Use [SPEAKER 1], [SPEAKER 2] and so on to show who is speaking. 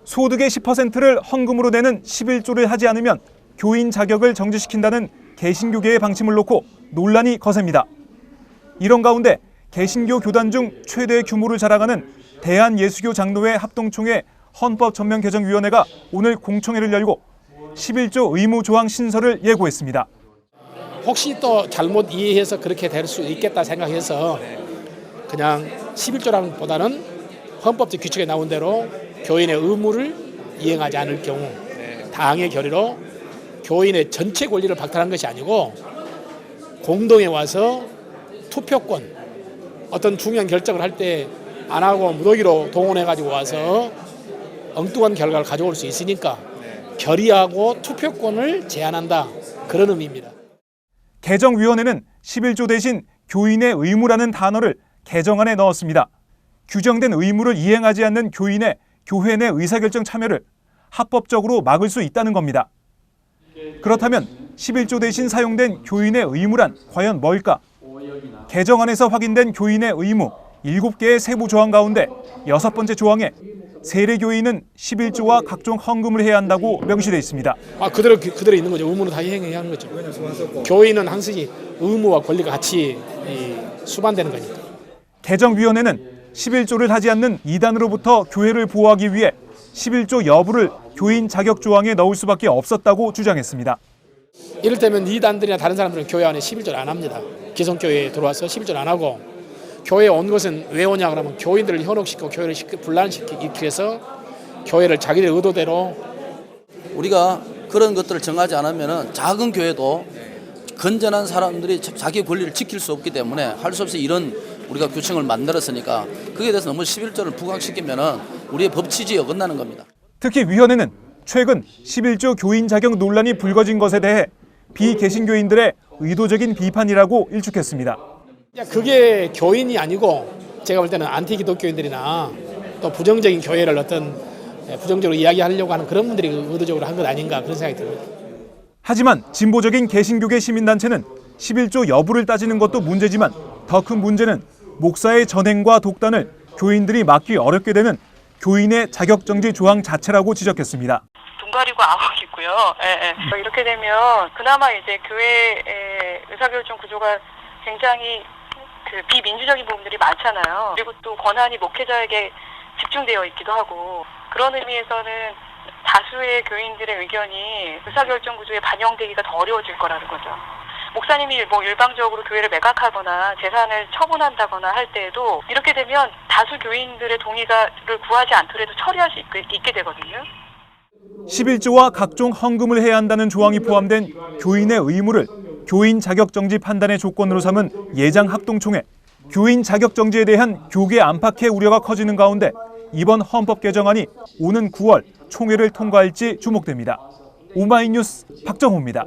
[SPEAKER 1] 소득의 10%를 헌금으로 내는 11조를 하지 않으면 교인 자격을 정지시킨다는 개신교계의 방침을 놓고 논란이 거셉니다. 이런 가운데 개신교 교단 중 최대 규모를 자랑하는 대한예수교 장로회 합동총회 헌법전면개정위원회가 오늘 공청회를 열고 11조 의무조항 신설을 예고했습니다.
[SPEAKER 2] 혹시 또 잘못 이해해서 그렇게 될 수 있겠다 생각해서 그냥 11조라는 보다는 헌법적 규칙에 나온 대로 교인의 의무를 이행하지 않을 경우 당의 결의로 교인의 전체 권리를 박탈한 것이 아니고 공동에 와서 투표권, 어떤 중요한 결정을 할 때 안 하고 무더기로 동원해가지고 와서 엉뚱한 결과를 가져올 수 있으니까 결의하고 투표권을 제한한다, 그런 의미입니다.
[SPEAKER 1] 개정위원회는 11조 대신 교인의 의무라는 단어를 개정안에 넣었습니다. 규정된 의무를 이행하지 않는 교인의 교회 내 의사결정 참여를 합법적으로 막을 수 있다는 겁니다. 그렇다면 11조 대신 사용된 교인의 의무란 과연 뭘까? 개정안에서 확인된 교인의 의무 7개의 세부 조항 가운데 6번째 조항에 세례교인은 11조와 각종 헌금을 해야 한다고 명시되어 있습니다.
[SPEAKER 2] 그대로 있는 거죠. 의무는 다 이행해야 하는 거죠. 교인은 항상 의무와 권리가 같이 수반되는 거니까.
[SPEAKER 1] 개정위원회는 11조를 하지 않는 이단으로부터 교회를 보호하기 위해 11조 여부를 교인 자격 조항에 넣을 수밖에 없었다고 주장했습니다.
[SPEAKER 2] 이를테면 이단들이나 다른 사람들은 교회 안에 11조를 안 합니다. 기성교회에 들어와서 11조를 안 하고 교회에 온 것은 왜 오냐 그러면 교인들을 현혹시키고 교회를 분란시키기 위해서 교회를 자기들 의도대로
[SPEAKER 3] 우리가 그런 것들을 정하지 않으면 작은 교회도 건전한 사람들이 자기 권리를 지킬 수 없기 때문에 할 수 없이 이런 우리가 규칙을 만들었으니까 그에 대해서 너무 11조를 부각시키면 우리의 법 취지에 어긋나는 겁니다.
[SPEAKER 1] 특히 위원회는 최근 11조 교인 자격 논란이 불거진 것에 대해 비개신교인들의 의도적인 비판이라고 일축했습니다.
[SPEAKER 2] 그게 교인이 아니고 제가 볼 때는 안티 기독교인들이나 또 부정적인 교회를 어떤 부정적으로 이야기하려고 하는 그런 분들이 의도적으로 한 것 아닌가, 그런 생각이 듭니다.
[SPEAKER 1] 하지만 진보적인 개신교계 시민단체는 11조 여부를 따지는 것도 문제지만 더 큰 문제는 목사의 전행과 독단을 교인들이 막기 어렵게 되는 교인의 자격정지 조항 자체라고 지적했습니다.
[SPEAKER 4] 가리고 암흑이고요. 이렇게 되면 그나마 이제 교회의 의사결정 구조가 굉장히 비민주적인 부분들이 많잖아요. 그리고 또 권한이 목회자에게 집중되어 있기도 하고, 그런 의미에서는 다수의 교인들의 의견이 의사결정 구조에 반영되기가 더 어려워질 거라는 거죠. 목사님이 일방적으로 교회를 매각하거나 재산을 처분한다거나 할 때에도 이렇게 되면 다수 교인들의 동의를 구하지 않더라도 처리할 수 있게 되거든요.
[SPEAKER 1] 11조와 각종 헌금을 해야 한다는 조항이 포함된 교인의 의무를 교인 자격정지 판단의 조건으로 삼은 예장합동총회. 교인 자격정지에 대한 교계 안팎의 우려가 커지는 가운데 이번 헌법 개정안이 오는 9월 총회를 통과할지 주목됩니다. 오마이뉴스 박정호입니다.